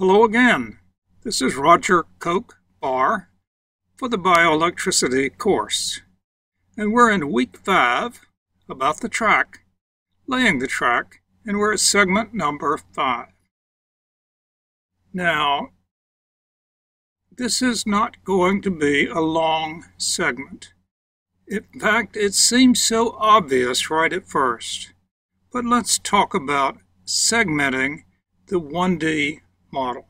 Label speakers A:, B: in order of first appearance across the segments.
A: Hello again. This is Roger Koch Barr for the Bioelectricity course. And we're in week 5, about the track, laying the track, and we're at segment number 5. Now, this is not going to be a long segment. In fact, it seems so obvious right at first. But let's talk about segmenting the 1D model.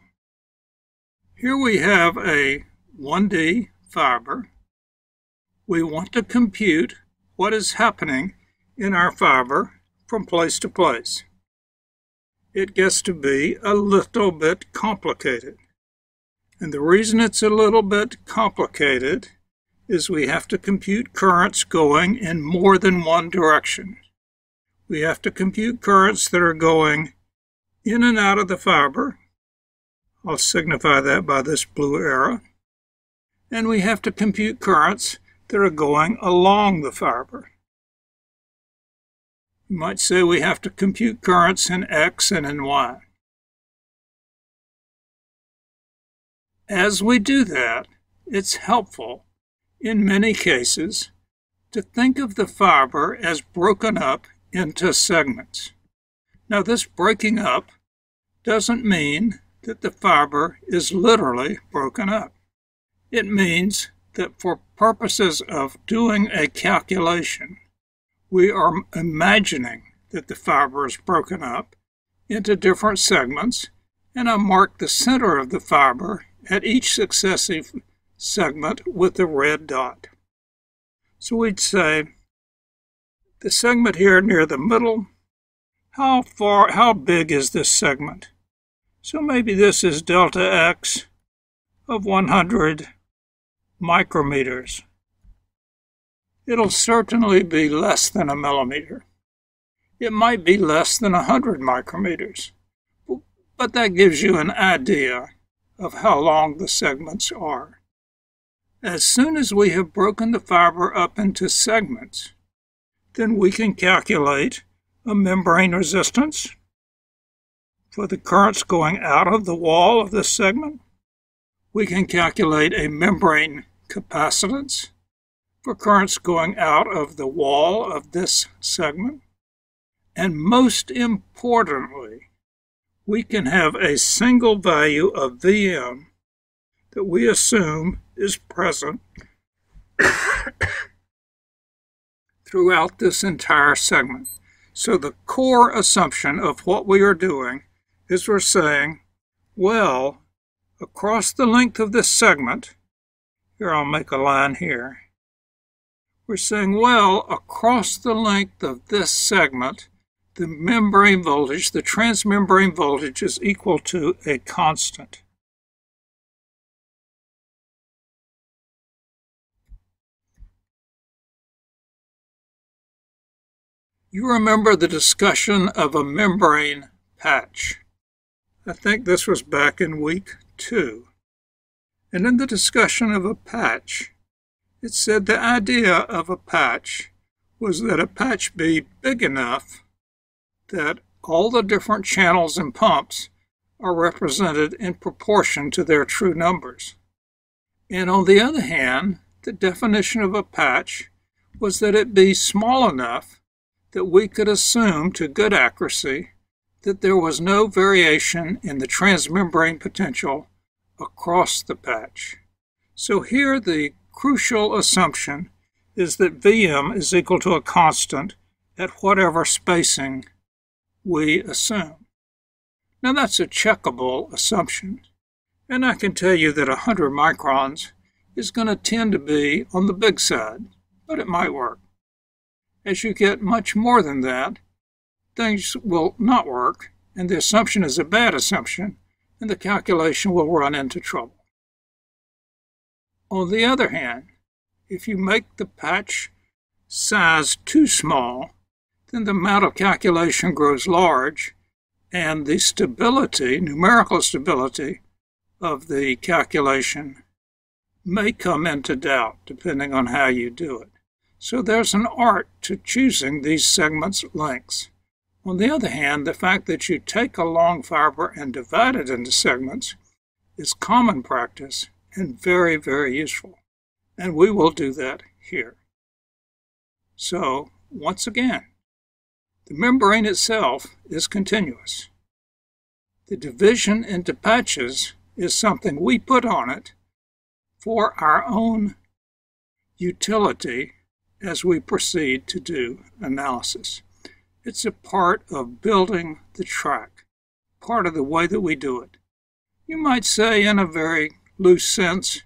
A: Here we have a 1D fiber. We want to compute what is happening in our fiber from place to place. It gets to be a little bit complicated. And the reason it's a little bit complicated is we have to compute currents going in more than one direction. We have to compute currents that are going in and out of the fiber. I'll signify that by this blue arrow. And we have to compute currents that are going along the fiber. You might say we have to compute currents in X and in Y. As we do that, it's helpful, in many cases, to think of the fiber as broken up into segments. Now, this breaking up doesn't mean that the fiber is literally broken up. It means that for purposes of doing a calculation, we are imagining that the fiber is broken up into different segments, and I mark the center of the fiber at each successive segment with a red dot. So we'd say, the segment here near the middle, how big is this segment? So maybe this is delta X of 100 micrometers. It'll certainly be less than a millimeter. It might be less than 100 micrometers, but that gives you an idea of how long the segments are. As soon as we have broken the fiber up into segments, then we can calculate a membrane resistance for the currents going out of the wall of this segment. We can calculate a membrane capacitance for currents going out of the wall of this segment. And most importantly, we can have a single value of Vm that we assume is present throughout this entire segment. So the core assumption of what we are doing is we're saying, well, across the length of this segment, here I'll make a line here, we're saying, well, across the length of this segment, the membrane voltage, the transmembrane voltage is equal to a constant. You remember the discussion of a membrane patch. I think this was back in week 2. And in the discussion of a patch, it said the idea of a patch was that a patch be big enough that all the different channels and pumps are represented in proportion to their true numbers. And on the other hand, the definition of a patch was that it be small enough that we could assume to good accuracy that there was no variation in the transmembrane potential across the patch. So here the crucial assumption is that Vm is equal to a constant at whatever spacing we assume. Now that's a checkable assumption, and I can tell you that 100 microns is going to tend to be on the big side, but it might work. As you get much more than that, things will not work, and the assumption is a bad assumption, and the calculation will run into trouble. On the other hand, if you make the patch size too small, then the amount of calculation grows large, and the stability, numerical stability, of the calculation may come into doubt, depending on how you do it. So there's an art to choosing these segments lengths. On the other hand, the fact that you take a long fiber and divide it into segments is common practice and very, very useful. And we will do that here. So, once again, the membrane itself is continuous. The division into patches is something we put on it for our own utility as we proceed to do analysis. It's a part of building the track, part of the way that we do it. You might say, in a very loose sense,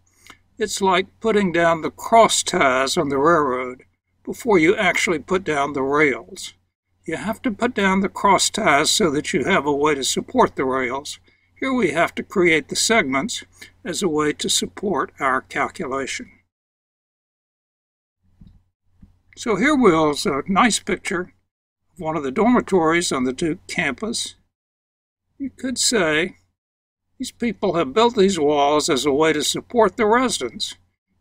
A: it's like putting down the cross ties on the railroad before you actually put down the rails. You have to put down the cross ties so that you have a way to support the rails. Here we have to create the segments as a way to support our calculation. So here was a nice picture of one of the dormitories on the Duke campus. You could say these people have built these walls as a way to support the residents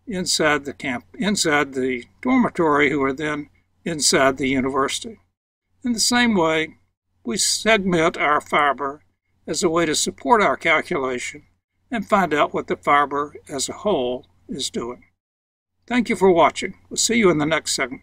A: inside the dormitory, who are then inside the university. In the same way, we segment our fiber as a way to support our calculation and find out what the fiber as a whole is doing. Thank you for watching. We'll see you in the next segment.